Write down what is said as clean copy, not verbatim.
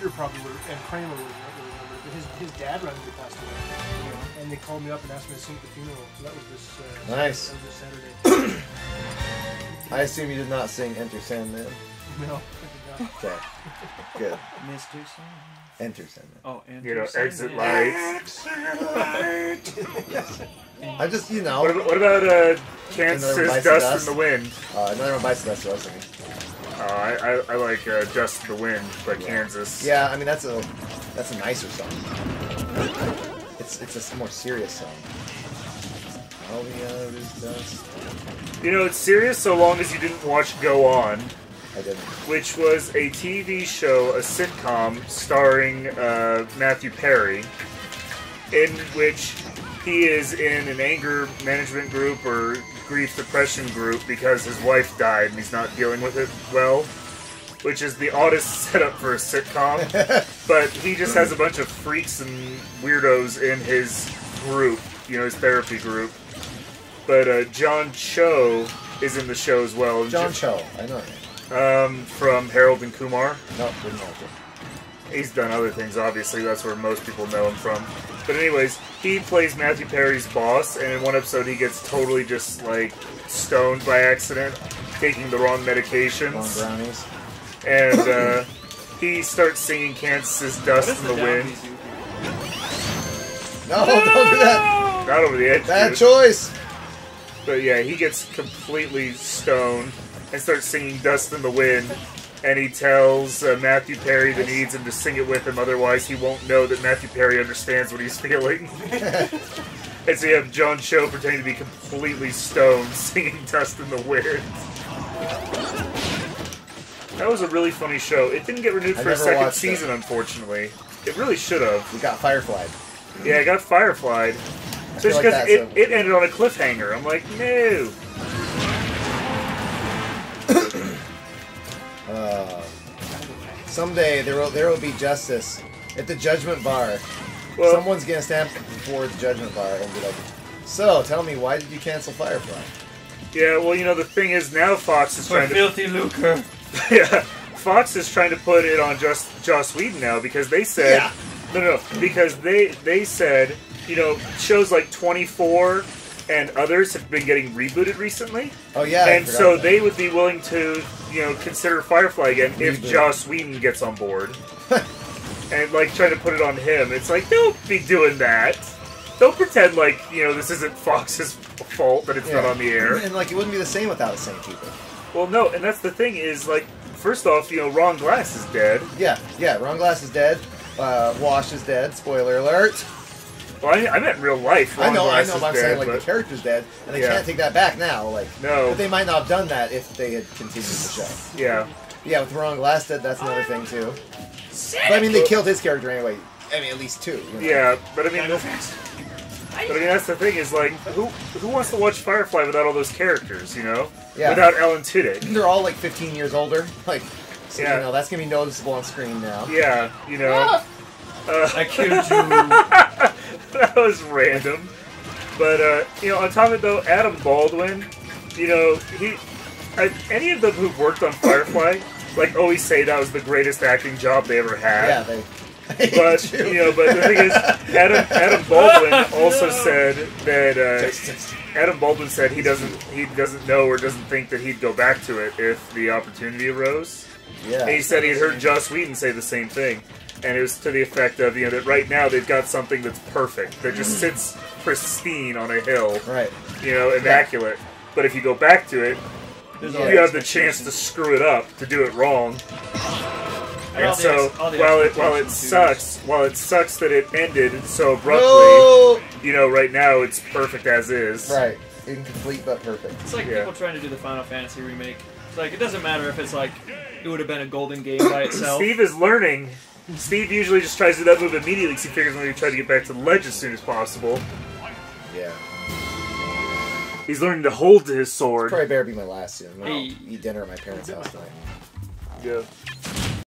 Peter probably would, and Kramer would remember, but his dad randomly passed away. And they called me up and asked me to sing at the funeral. So that was this, nice. That was this Saturday. I assume you did not sing Enter Sandman. No, I did not. Okay, good. Mr. Sandman. Enter Sandman. Oh, Enter You know, Sandman. exit lights. I just, you know. What about Kansas Another Dust in the Wind? Another one bites the dust. I was thinking. I like Dust in the Wind by Kansas. Yeah, I mean that's a nicer song. It's a more serious song. All the others dust. You know, it's serious so long as you didn't watch Go On. I didn't. Which was a TV show, a sitcom, starring Matthew Perry, in which he is in an anger management group or grief depression group because his wife died and he's not dealing with it well, which is the oddest setup for a sitcom. But he just has a bunch of freaks and weirdos in his group, you know, his therapy group. But John Cho is in the show as well. John Cho, I know him. From Harold and Kumar. No, didn't know him. He's done other things, obviously. That's where most people know him from. But anyways, he plays Matthew Perry's boss, and in one episode he gets totally just, like, stoned by accident, taking the wrong medications. Wrong brownies. And he starts singing Kansas's Dust in the Wind. No, don't do that! Not over the edge. Bad dude. choice! But yeah, he gets completely stoned and starts singing Dust in the Wind. And he tells Matthew Perry that he needs him to sing it with him, otherwise he won't know that Matthew Perry understands what he's feeling. And so you have John Cho pretending to be completely stoned, singing Dust in the Wind. That was a really funny show. It didn't get renewed for a second season, unfortunately. It really should have. We got Firefly. Yeah, it got Fireflied. Just because it ended on a cliffhanger. I'm like, no. Someday there will be justice at the Judgment Bar. Well, someone's gonna stand before the Judgment Bar and be like, "So, tell me, why did you cancel Firefly?" Yeah, well, you know, the thing is now Fox is trying to filthy lucre. Yeah, Fox is trying to put it on just Joss Whedon now because they said no, because they said, you know, shows like 24 and others have been getting rebooted recently. Oh yeah, and so they would be willing to, you know, consider Firefly again if Joss Whedon gets on board. And like trying to put it on him. It's like, don't be doing that. Don't pretend like, you know, this isn't Fox's fault that it's not on the air. And like it wouldn't be the same without the same people. Well, no, and that's the thing is like, first off, you know, Ron Glass is dead. Yeah, Ron Glass is dead. Wash is dead. Spoiler alert. Well, I meant in real life. Ron Glass but is I'm dead, saying like the character's dead, and they can't take that back now. Like, no, but they might not have done that if they had continued the show. Yeah, with Ron Glass dead, that's another thing too. But I mean, they killed his character anyway. I mean, at least two. You know? Yeah, but I mean, that's the thing is like, who wants to watch Firefly without all those characters? You know, without Alan Tudyk. They're all like 15 years older. Like, so, you know, that's gonna be noticeable on screen now. Yeah, you know. I killed you. That was random. But, you know, on top of it, though, Adam Baldwin, you know, any of them who've worked on Firefly, like, always say that was the greatest acting job they ever had. Yeah, they but, you know, but the thing is, Adam Baldwin also said that, Adam Baldwin said he doesn't know or doesn't think that he'd go back to it if the opportunity arose. Yeah. And he said he'd heard Joss Whedon say the same thing. And it was to the effect of, you know, that right now they've got something that's perfect, that just sits pristine on a hill, right? You know, immaculate. But if you go back to it, you have the chance to screw it up, to do it wrong. And so, while it sucks that it ended so abruptly, you know, right now it's perfect as is. Right, incomplete but perfect. It's like people trying to do the Final Fantasy remake. It's like, it doesn't matter if it's like, it would have been a golden game by itself. Steve is learning. Steve usually just tries to do that move immediately because he figures we're going to try to get back to the ledge as soon as possible. Yeah. He's learning to hold to his sword. Probably better be my last soon. I'll eat dinner at my parents' house tonight. Yeah.